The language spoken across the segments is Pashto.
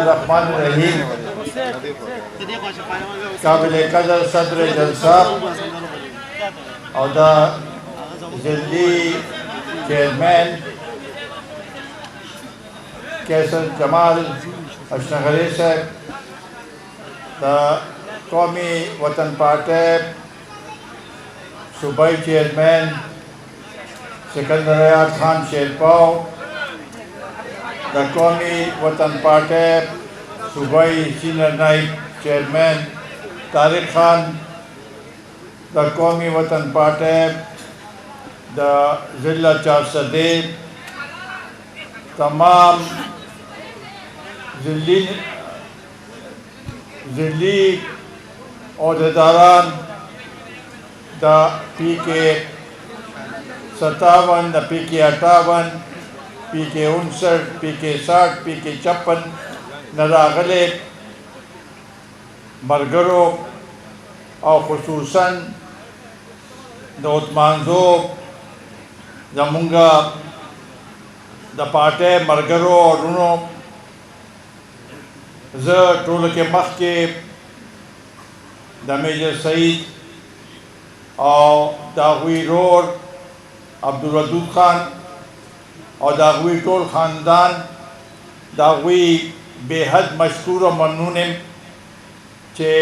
बिस्मिल्लाहिर्रहमानिर्रहीम। काबिल कदर सदर जलसा और ज़िल्ली चेयरमैन कैसर जमाल अशनगरी साहब, कौमी वतन पार्टी सूबाई चेयरमैन सिकंदर अयाज खान शेरपाव, कौमी वतन पार्टी सूबाई सीनियर नाइब चेयरमैन तारिक खान, कौमी वतन पार्टी ज़िला चारसदे, तमाम ज़िली अहदेदारान PK 57, PK 58, PK 59, PK 60, PK 56 नरागले मरगरो और खुसूसन दोतमानजो जमुंगा द पार्टी मरगरो और रुनो ज टोल के मख के द मेजर सईद और दागवी रोड अब्दुल वदूद खान और दागवी टोल ख़ानदान दागवी बेहद मशकूर और ममनून चे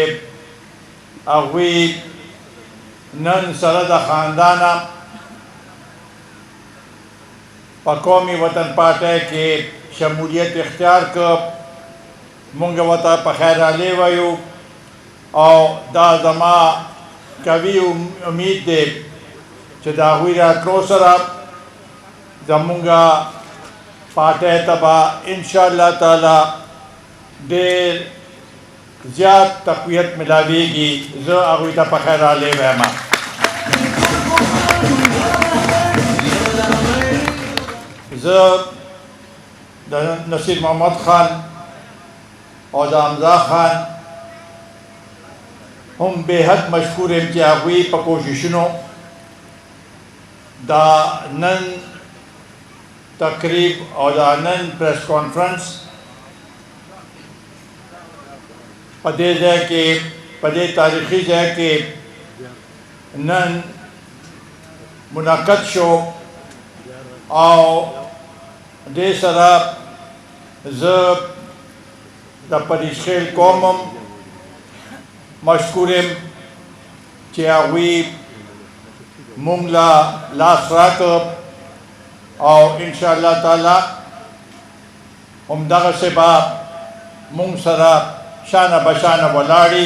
अगवी नन सरद ख़ानदाना कौमी वतन पार्टी के शमूलियत इख्तियार कर मुंग वता पखैर ले वयु और दा जमा कवि उम्मीद दे दागवी रातलो सरा जमुंगा पार्टी तबा इंशाअल्लाह ताला देर ज़्यादा तक़वियत मिलावेगी ज अगुता पखैर ले वहमा ज नसीर मोहम्मद खान और हमजा खान हम बेहद मशहूर अगुई पकोशिशनों दा नन तकरीब और नन प्रेस कॉन्फ्रेंस पदे जय के पदे तारीखी जय के नन मुनाकद शो और दे सरा ज द परिशेल कौमम मशकूरम चियावी मुंगला लासरात और इंशाअल्लाह ताला उम्दा से बाप मुंग सरा शाना बशाना वलाड़ी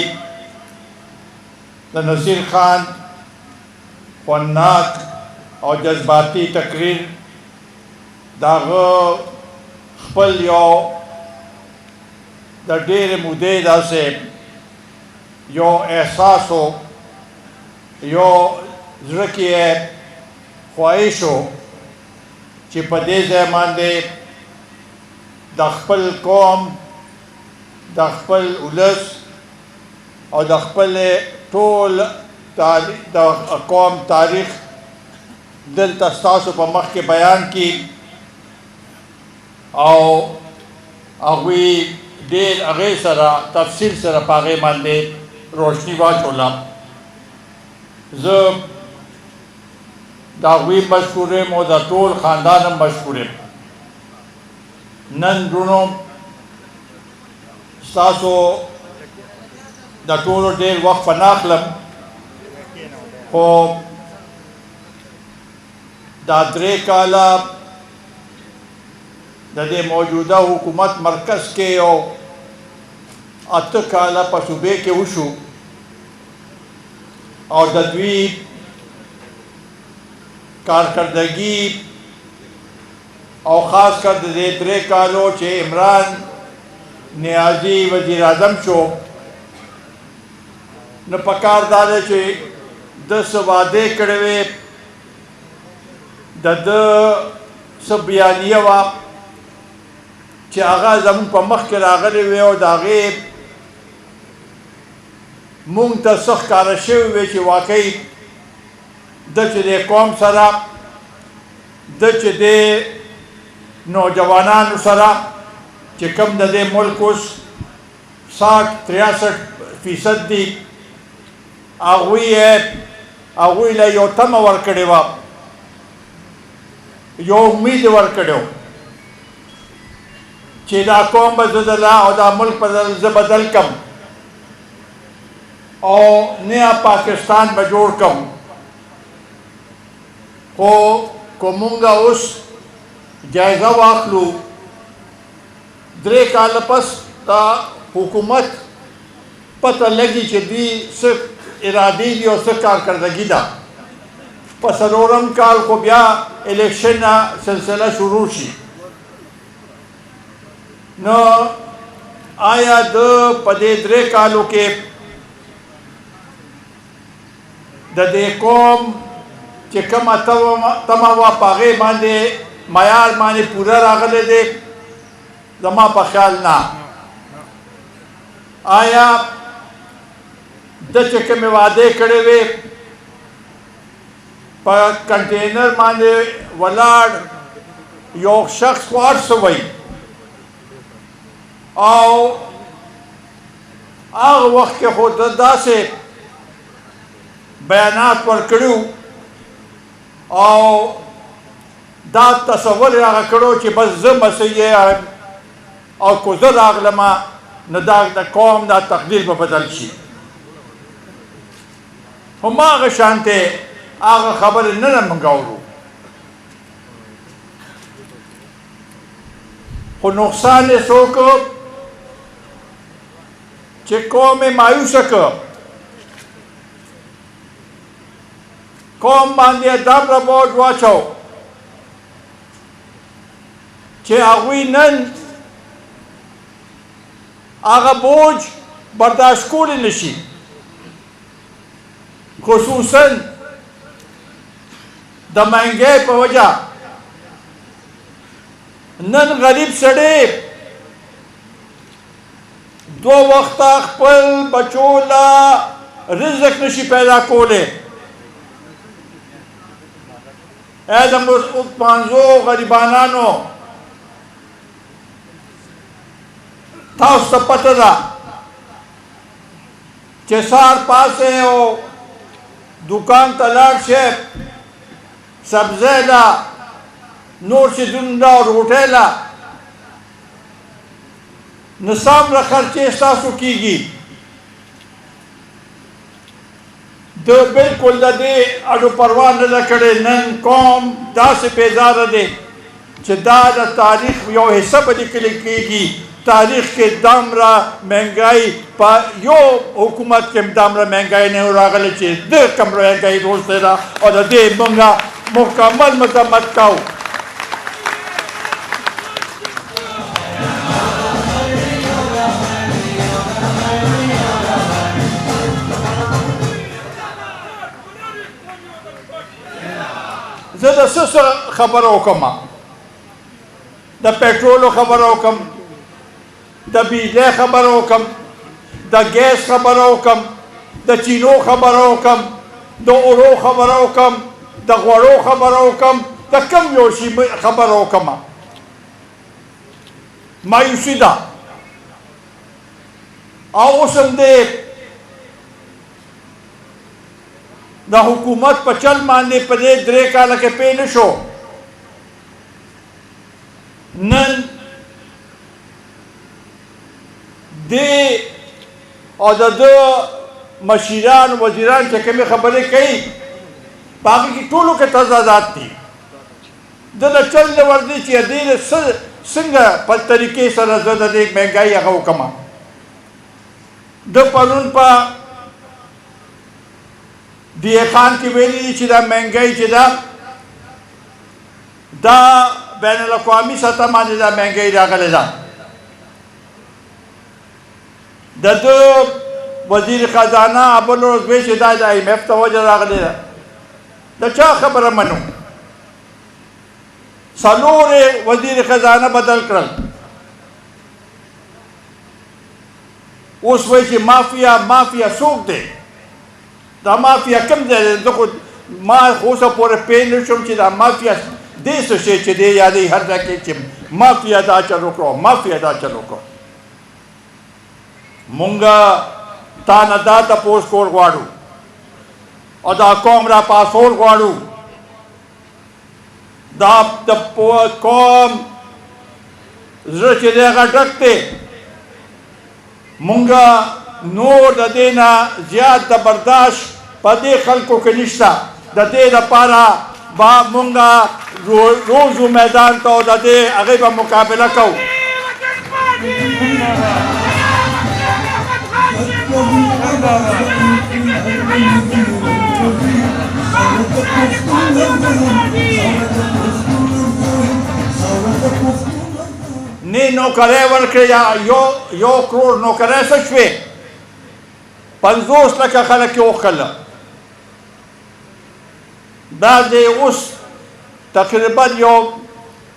द नसीर खान फन्नाक और जज्बाती तकरीर दाग खपल यो द डेर मुदे से यो एहसास हो यो ज़रकी ख्वाहिश हो कि पदे ज़मान दे दखपल कौम दखपल उलस और दखपल टोल कौम तारीख दिल तस्तास पमख के बयान की और अगवी देर अगे सरा तफसील सरा पागे मानदे रोशनी वाचोला ज दागवी मशकूर मोदा टोल ख़ानदान मशकूर नन रुनो सासो द टोल डेर वक्त पनाखलम हो दादरे काला दे मौजूदा हुकूमत मरकज़ के अत काला पसूबे के उशु और दद्वी कारकर्दगी और ख़ास कर दे कालो चे इमरान नियाजी वज़ीर आज़म शो न पकार दाले चे 10 वादे कड़वे दद सब बयानिया वा चे आगा जमून पमख के रागले वे और दागे मुंग तसख कारशे हुए चे वाकई दच दे कौम सरा दच दे नौजवानान सरा چې کوم د دې ملک اوس 63% دي هغوی له یو تمه ورکړې وه یو امید یې ورکړی و چې دا قوم به زه د او دا ملک به زه بدل کم او نیا پاکستان به جوړ کم خو مونږ اوس جایزه واخلو 3 کاله پس دا حکومت پته لګي چې دوی څه ارادې دي او څه کارکردګي ده په 4 کال خو بیا الیکشن سلسله شروع شي نو آیا د په دې 3 کالو کې د دې قوم چې کومه تمه وه په هغې باندې معیار باندې پوره راغلی دی زما په خیال نه آیا د چې کومې وعدې کړې وې په کنټینر باندې ولاړ یو شخص خو هر څه وایي او هغه وخت کې خو داسې بیانات ورکړي او دا تصور یې هغه کړو چې بس زه مسیح یم او که زه راغلم نو دا د قوم دا تقدیر به بدل شي هماغه شانتې هغه خبرې نه موږ اورو خو نقصان یې څه وکړ چې قوم یې مایوسه کړ قوم باندې دومره بوج واچو چې هغوی نن هغه بوج برداشت کولی نشي خصوصا د مهنګۍ په وجه نن غریب سړی 2 وخته خپل بچو له رزق نشي پیدا کولی ای د پانزو غریبانانو تاسو ته پته ده چې سهار پاسې او دکان ته لاړ شئ سبزی له نور څیزونو له روټۍ له نو څومره خرچې ستاسو کېږي د بالکل د دې اډو پروا نه ده کړې نن قوم داسې بیزاره دی چې دا د تاریخ یو حصه به لیکل کېږي تاریخ کې دومره مهنګۍ په یو حکومت کې دومره مهنګۍ نه راغله چې د کوم مهنګۍ وروسته ده او د دې موږ مکمل مذمت کوو زه د څه خبره وکړم د پټرولو خبره وکړم د بجلی خبره وکړم د ګیس خبره وکړم د چینو خبره وکړم د اورو خبره وکړم د غوړو خبره وکړم د کوم یو شي خبره وکړم مایوسي ده او اوس هم دی د حکومت په چل باندې په دې 3 کاله کې پې نه شو نن دی او د ده مشیران وزیران چې کومې خبرې کوي په هغې کې ټولو کې تضادات دي د د چل نه ورځي چې دې څنګه په طریقې سره زه د دې مهنګۍ هغه وکړم د پرون په دی خان کې ویلي دي چې دا مهنګۍ چې ده دا بین الاقوامي سطح باندې دا مهنګۍ راغلې ده د ده وزیر خزانه ابوالروز وایي چې دا د IMF ته وجه راغلې ده د چا خبره منو 4 وزیر خزانه بدل کړل اوس وایي چې مافیا څوک دی دا مافیا کوم ځای دی خو ما خو اوسه پورې پوه نه شوم چې دا مافیا دې څه شی چې دی یا دی هر ځای کې چې माफ़ी अदा चलो करो, माफ़ी अदा चलो करो। मुंगा तान अदा तपोस कोर ग्वाड़ू अदा कौम रा पासोर ग्वाड़ू दा तपो कौम ज़रचेगा डकते मुंगा नूर ददेना ज़्यादा बर्दाश्त पदे खल्को के निश्ता ददे दपारा बा मुंगा रोज़ू मैदान तो ददे अगे बा मुकाबला को ने नौकरे वर्के या यो करोड़ नौकरे सचवे 50 लाख खलक के ओखला दादे उस तकरीबन यो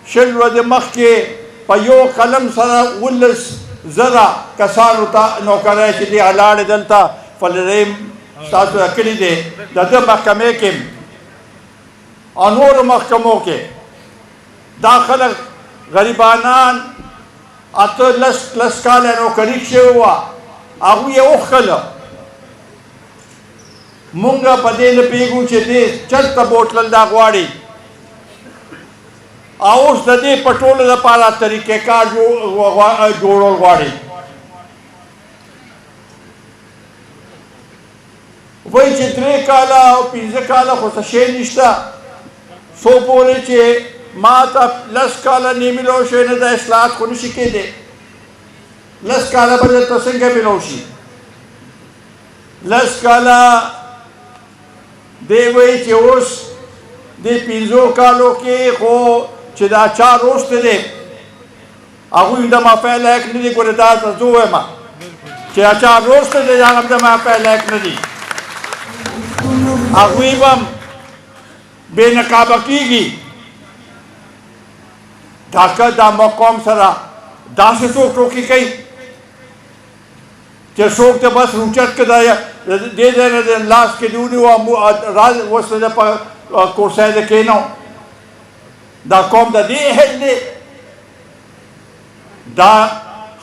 शिल्व दे मख के पयो कलम सरा उल्लस जरा कसान उता नौकरे चिली अलाड़ दलता फलरेम सातु अकली दे दद महकमे के अनूर महकमों के दाखल गरीबानान अत लस काल नौकरी से हुआ आगू ये ओखला मुंगा पदेल पेगू चे दे चलता बोटल दा ग्वाड़ी आउस दे पटोल दा पारा तरीके का जोड़ो ग्वाड़ी वही चित्रे काला और पिज़्ज़ा काला को सशे निश्ता सो बोले चे माता लस काला नहीं मिलो शे न दा इस्लात को निशिके दे लस काला बजे तसंगे मिलोशी लस काला दे वही चोस दे पिज़्ज़ो कालो के को चिदा चार रोस्ट दे आगू इंदा माफ़ैल एक नहीं को रेदार तज़ो है माँ चिदा चार रोस्ट दे जान इंदा माफ़ैल एक नहीं आगू इबम बेनकाबा कीगी धाका दा मक़ाम सरा दासे टोकी कई के शोक ते बस रुचत के दाया दे दे लास्ट के दूनी वो राज वो सजा पर कोर्से दे के नो दा कौम दा दे है दे दा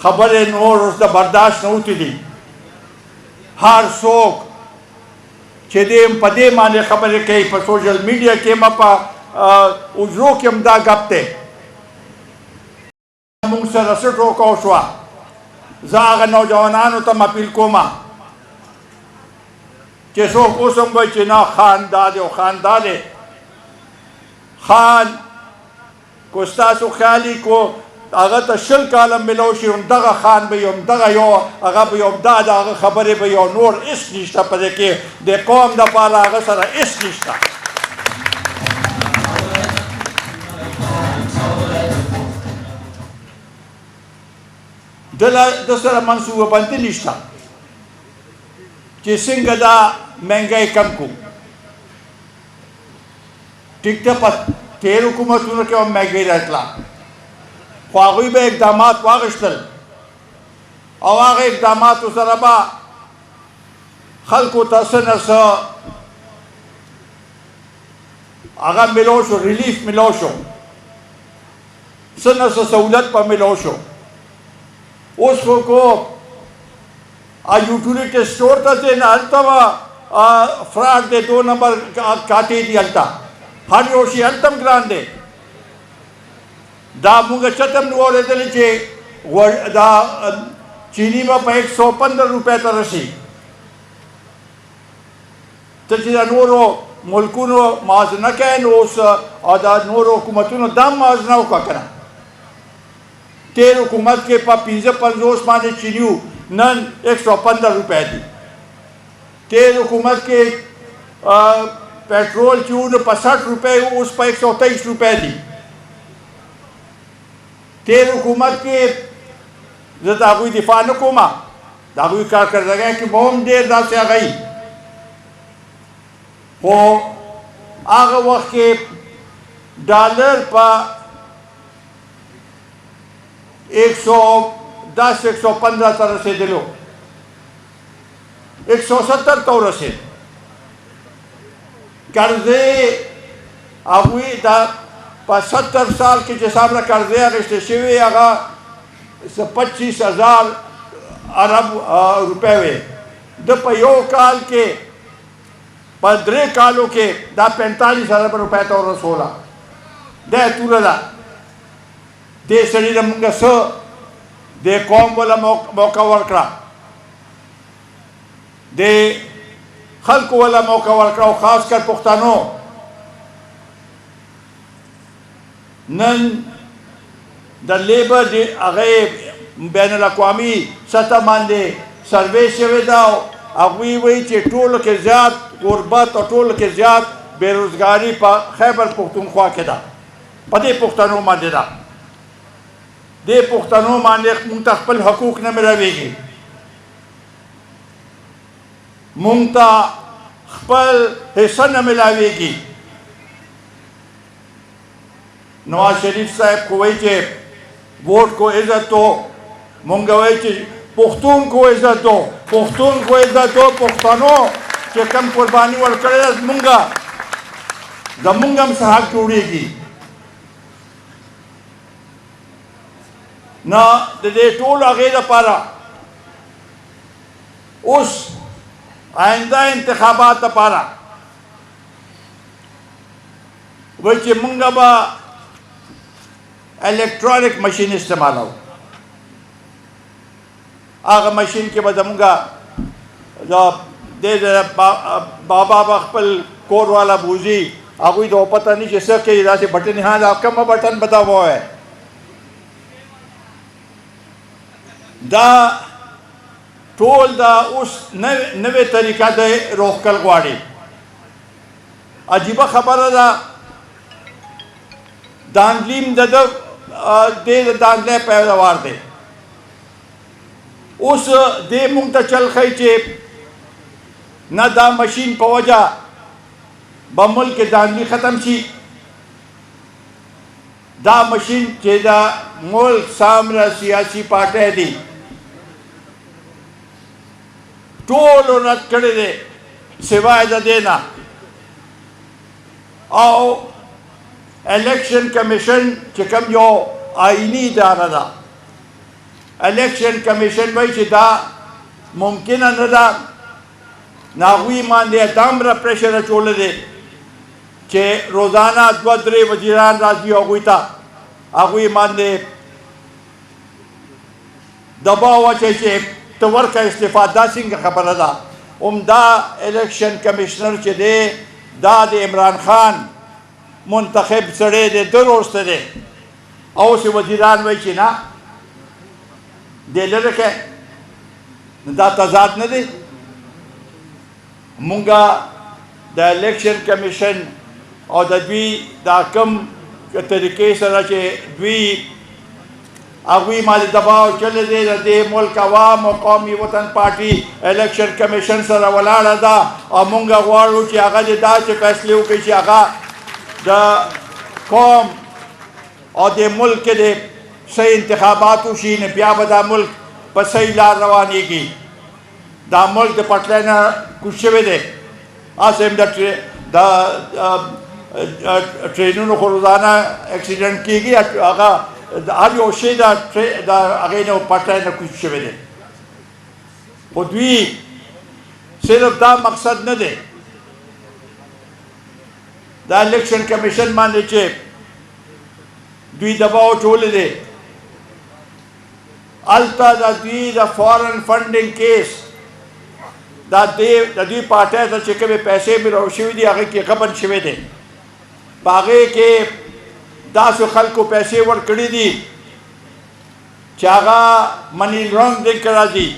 खबर नूर उस दा बर्दाश्त न होती दी हर शोक चेदेम पदे माने खबर के पर सोशल मीडिया के मपा उजरो के मदा गप्ते मुंगसर रसटो कोशवा जाग नौजवानों तम अपील कोमा चेसो कोसम बचना खानदादे खान कोस्तासु ख्याली को अगर तशल कालम मिलोशी दगा खान बयोम दगा यो अगर बयोम दादा अगर खबरें बयो नूर इस निश्ता पदे के दे कौम दा पाला अगर सरा इस निश्ता दसरा मंसूबा बनती निश्ता चिसिंग दा महंगाई कम को टिकते पर तेर हुकूमत के महंगाई रटला ख्वागी में इकदामात वागश्तल अवाग इकदामात उसरबा खल को तसनस अगर मिलोशो रिलीफ मिलोशो सनस सहूलत पर मिलोशो उसको को यूटिलिटी स्टोर तसे न अल्तवा फ्राड दे 2 नंबर काटे दी अल्ता हर योशी अल्तम ग्रांड दे दा मुंगा चतम नुओरे दले चे दा चीनी में 115 रुपए तरसी तचिदा नूरो मुल्कुनो माज न कैन उस अदा नूरो हुकूमतुनो दाम माज न का करा तेर हुकूमत के पा 50 माने चीनी नन 115 रुपए दी तेर हुकूमत के पेट्रोल चून 65 रुपए उस पर 123 रुपए दी तेर हुकूमत के दागुई दिफा न कोमा दागुई कार कर रहे कि मोम देर दा से आ गई वो आगे वक्त के डॉलर पर 110 115 तरह से दिलो 170 तौर से कर्जे अबुई दा په 70 سال کې چې څومره قرضې اخیستې شوي هغه 25,000 ارب روپۍ وې. د په یو کال کې په 3 کالو کې دا 45 ارب روپۍ ته ورسوله. دا توره ده. دې سړي نه موږ څه د قوم وله موقع ورکړه، د خلکو وله موقع ورکړه، او خاص کر پښتنو. نن د لیبر د هغې بین الاقوامي سطح باندې سروې شوې ده، او هغوی وایي چې ټولو کې زیات غربت او ټولو کې زیات بېروزګاري په خیبر پښتونخوا کې ده. په دې پښتنو باندې ده. دې پښتنو باندې موږ ته خپل حقوق نه ملاویږي، موږ ته خپل حصه نه ملاویږي. نواز شریف صاحب کو وایي چې ووټ کو عزت دو، مونږ وایي چې پښتون کو عزت دو، پښتون کو عزت دو. پښتنو چې کم قرباني ورکړې ده زمونږ هم څه حق جوړېږي. نه د دې ټولو هغې دپاره اوس آینده انتخابات دپاره وایي چې مونږ به الیکټرانیک مشین استعمالو. هغه مشین کې به زمونږ د بابا به خپل کور والا بوځي، هغوی ته پته نه چې څه کوي، داسې بټن ها دا کومه بټن به دا ووایي. دا ټول دا اوس نوې طریقه د روښکل غواړي. عجیبه خبره ده، دانګلیم د دانګلی پیداوار دی. اوس دې موږ ته چل ښیي چې نه دا مشین په وجه به ملک کې دانګلي ختم شي. دا مشین چې دا ملک سامره سیاسي پارټۍ دي ټولو رد کړی دی، سوای د دې نه. او الیکشن کمیشن چې کوم یو آئینی اداره ده، الیکشن کمیشن وایي چې دا ممکنه نه ده. نو هغوی باندې دومره پریشر اچولی دی چې روزانه 2-3 وزیران راځي هغوی ته، هغوی باندې دباو اچوي چې ته ورکه استعفا. دا څنګه خبره ده؟ عمده الیکشن کمیشنر چې دی دا د عمران خان منتخب سړی دی، ده روسته دی. او اوس وزیران وایي چې نه دی لرې کړی. دا تضاد نه دی؟ مونږ د الیکشن کمیشن او د دوی دا کم طریقې سره چې دوی هغوی باندې دباو چلی دی، د دې ملک عوام او قومي وطن پارټي الیکشن کمیشن سره ولاړه ده. او مونږ غواړو چې هغه دې داسې فیصلې وکړي چې هغه د قوم او د ملک کې د صحیح انتخابات وشي، نو بیا به دا ملک په صحیح لار روانېږي. دا ملک د پټلۍ نه کوز شوی دی. هسې هم د ټرینونو خو روزانه اکسیډنټ کېږي، هغه هر یو شی د هغې نه پټلۍ نه کوز شوی دی. خو دوی صرف دا مقصد نه دی د الیکشن کمیشن باندې چې دوی دباو اچولی دی. هلته د دوی د فارن فنډینګ کیس دا دوی پارټۍ ته چې کومې پیسې ملاو شوي دي هغې کې غبن شوی دی. په هغې کې داسې خلکو پیسې ورکړي دي چې هغه منی لانډرنګ کې راځي.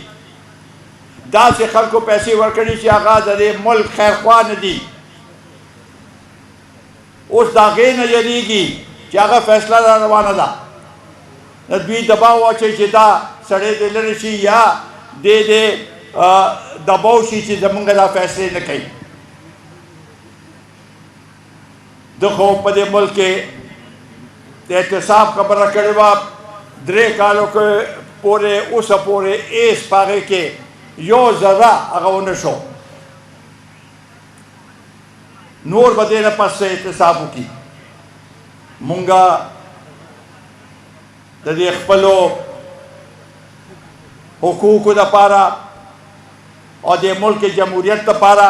داسې خلکو پیسې ورکړي چې هغه د دې ملک خیرخوا نه دي. اوس د هغې نه یریږي چې هغه فیصله را روانه ده. د دوی دباو واچوي چې دا سړی دې لرې شي یا دې دباو شي چې زمونږ دا فیصلې نه کوي. ده خو په دې ملک کې د احتساب خبره کړې وه 3 کالو کې پورې اوسه پورې هېڅ په هغې کې یو ذره هغه ونه شو. نور به دې نه پس احتساب وکړي. مونږه د دې خپلو حقوقو دپاره او د ملک جمهوریت دپاره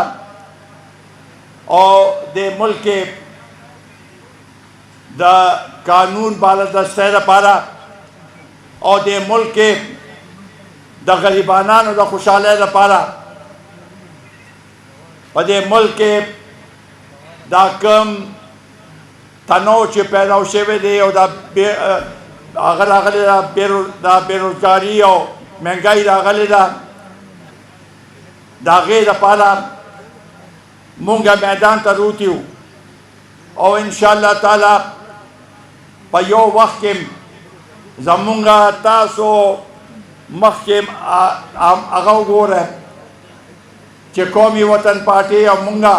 او د ملک د قانون بالادستۍ دپاره او د ملک د غریبانانو د خوشحالۍ دپاره په دې ملک کې دا کم تنوع چې پیدا شوی دی او دا هغه راغلی ده دا بېروزګاري او مهنګۍ راغلې ده د هغې دپاره مونږ میدان ته روتي یو او انشاءالله تعالی په یو وخت کې زمونږ تاسو مخکې هغه وګوره چې قومي وطن پارټي او مونږه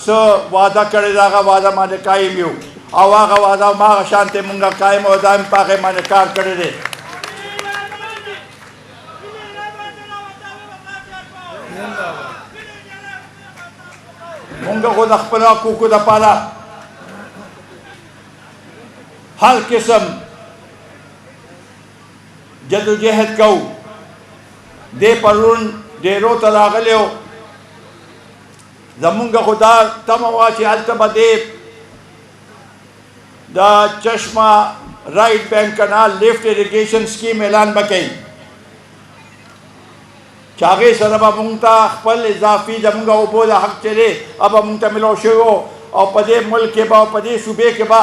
څه وعده کړې ده هغه وعده باندې قایم یو او هغه وعده هماغه شانتې مونږه قایم او دایم په هغې باندې کار کړی دی مونږ خو د خپلو حقوقو دپاره هر قسم جدوجهد کوو دې پرون ډېرو ته راغلی و زمونږ خو دا تمه وه چې هلته به دې د چشمه رایټ بینک کنال لیفټ اریګیشن سکیم اعلان به کوي چې هغې سره به مونږ ته خپل اضافي زمونږ اوبو د حق چې دی هغه به مونږ ته میلاو شوی و او په دې ملک کې به او په دې صوبې کې به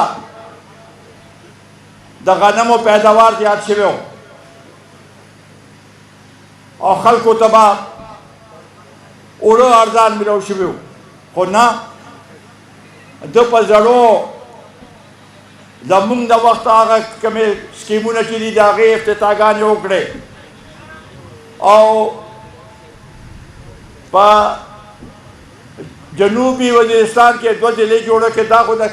د غنمو پیداوار زیات شوی و او خلکو ته به اوړه ارزان میلاو شوي و خو نه ده په زړو زمونږ د وخت هغه کومې سکیمونه چې دي د هغې افتتاحګانې وکړې او په جنوبي وزیرستان کې 2 ضلعې جوړه کړې دا خو د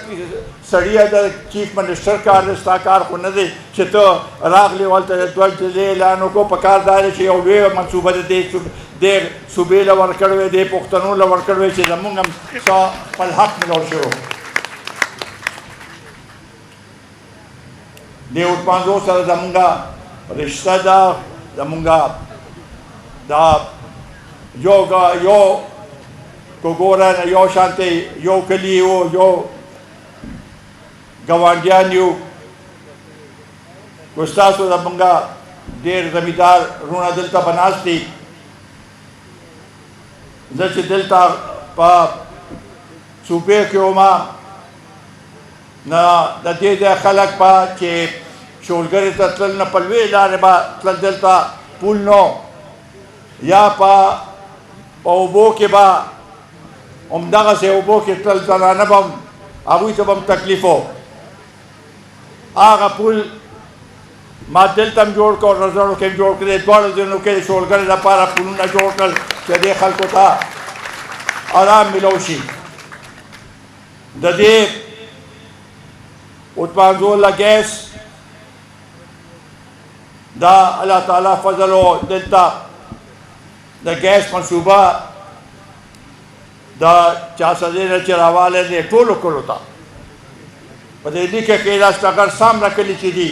سړیه د چیف منسټر کار دی ستا کار خو نه دی چې ته راغلې هلته د 2 ضلعې اعلان وکړو په کار دا دی چې یو لویه منصوبه د دې صوبې له ورکړی وی دې پښتنو له ورکړی وی چې زمونږ هم څه خپل حق میلاو شوی دې اورپانزو سره زمونږ رشته ده زمونږ دا یو کوګوره یو شانتې یو کلي و یو ګاونډیان یو خو ستاسو زمونږ ډېر زمیندار وروڼه دلته به ناست دي زه چې دلته په صوبې کې وم نه د دې ځای خلک به چې شولګرې ته تلل نه په لویې لارې به تلل دلته پول نو یا په اوبو کې به همدغسې اوبو کې تلل زنانه به هغوی ته به هم تکلیف و هغه پول ما دلته هم جوړ کړ رزړو کې هم جوړ کړی دواړو ځایونو کې د شولګرې لپاره پلونه جوړ کړل چې دې خلکو ته آرام میلاو شي د دې اوتپانزوله ګیس دا الله تعالی فضل و دلته د ګیس منصوبه د چا سدې نه چې راوالی دی ټولو کلو ته په دې لیکه کې دا ټغر سامره کلي چې دي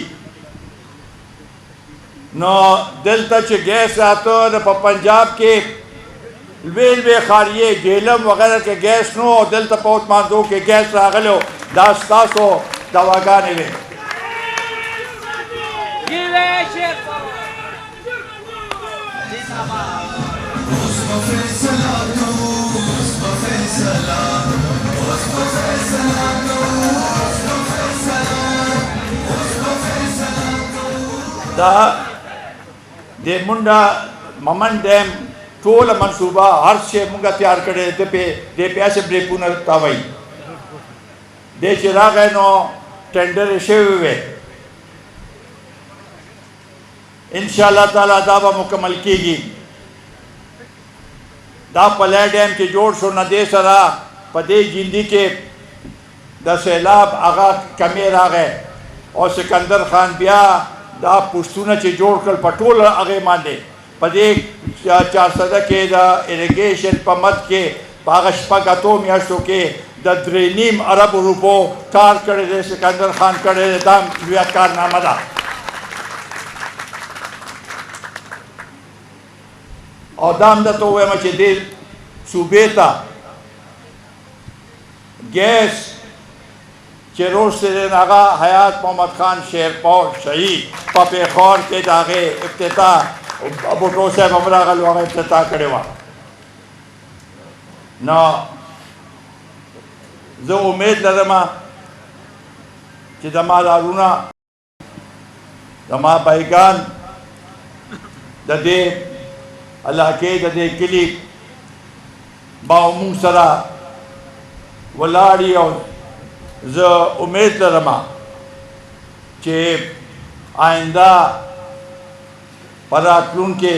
نو دلته چې ګیس راته د په پنجاب کې لوی لوی ښاریې جهلم وغیره کې ګیس نو او دلته په اوتمانزو کې ګیس راغلی و دا ستاسو دواګانې وې دا د منډه ممن ډیم ټوله منصوبه هر شی مونږه تیار کړی دی دې پیاسې بریکونه ته وایي دې چې راغی نو ټینډر یې شوی وی انشاءالله تعالی دا به مکمل کیږي دا پلی ډیم چې جوړ شو نه دې سره په دې جیندي کې د سیلاب هغه کمی راغی او سکندر خان بیا دا پوسټونه چې جوړ کړل په ټوله هغې باندې په دې 400 کې د اریګیشن په مد کې په هغه 6 میاشتو کې د 3.5 ارب روپو کار کړی دی سکندر خان کړی دی دا لویه کارنامه ده او دا هم درته ووایم چې دې صوبې ته ګیس چې روسته دی هغه حیات محمد خان شیرپور شهید په پېښور کې د هغې افتتاح بوټو صاحب هم راغلو هغه افتتاح کړې وه نو زه امید لرم چې زما لارونه زما بایګان د دې علاقې د دې کلي با مونږ سره ولاړ او زه امید لرم چې آئنده په راتلونکي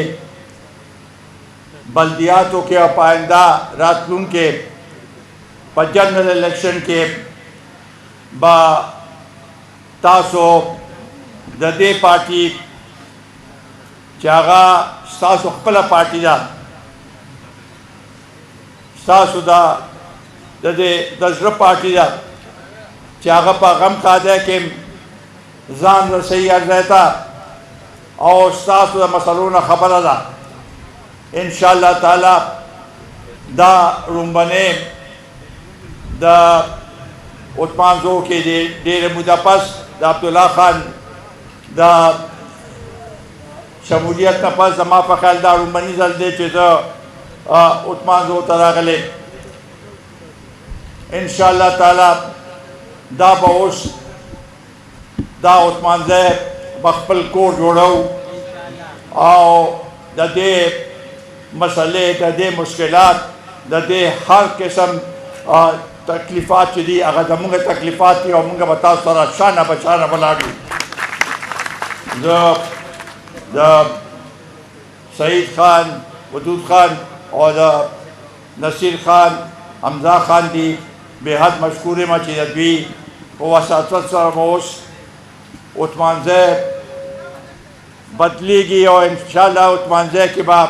بلدیاتو کې او په آئنده راتلونکي په جنرل الیکشن کې با تاسو د دې پارټي چې هغه ستاسو خپله پارټي ده ستاسو د زړه پارټي ده چې هغه په غم قاده کې ځان رسوي هر ځای ته او ستاسو د مسلو نه خبره ده انشاءالله تعالی دا رومبنې د عثمان زو کې ډېره موده پس د عبدالله خان د شمولیت نه پس زما په خیال دا رومبني ځل دی چې زه عثمان زو ته راغلی انشاءالله تعالی دا به اوس دا عثمان زی به خپل کور جوړو او د دې مسلې د دې مشکلات د دې هر قسم تکلیفات چې دي هغه زموږ تکلیفات دي او موږ به تاسو سره شانه به شانه ولاړ یو زه د سعید خان ودود خان او د نصیر خان حمزه خان دي بے حد مشکور یم چې د دوی په وساطت سره به اوس عثمان زی بدلیږي او انشاءالله عثمان زی کې به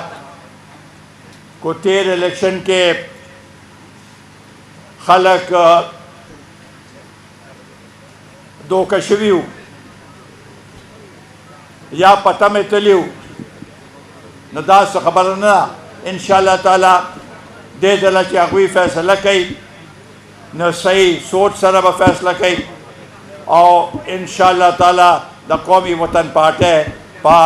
کو تیر الیکشن کې خلق دوکه شوي وو یا پته مې تللي وو نو دا څه خبره نه ده انشاءالله تعالی دې ځله چې هغوی فیصله کوي نو صحیح سوچ سره به فیصله کوي او انشاءالله تعالی د قومي وطن پارټۍ په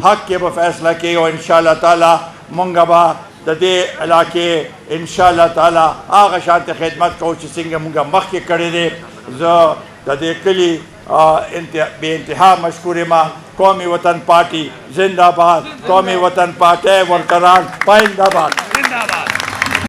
حق کې به فیصله کوي او انشاءالله تعالی مونږ به د دې علاقې انشاءالله تعالی هغه شانته خدمت کوو چې څنګه مونږ مخکې کړی دی زه د دې کلي بے انتها مشکور یم قومي وطن پارټي زنده باد قومي وطن پارټۍ ورکران پاینده باد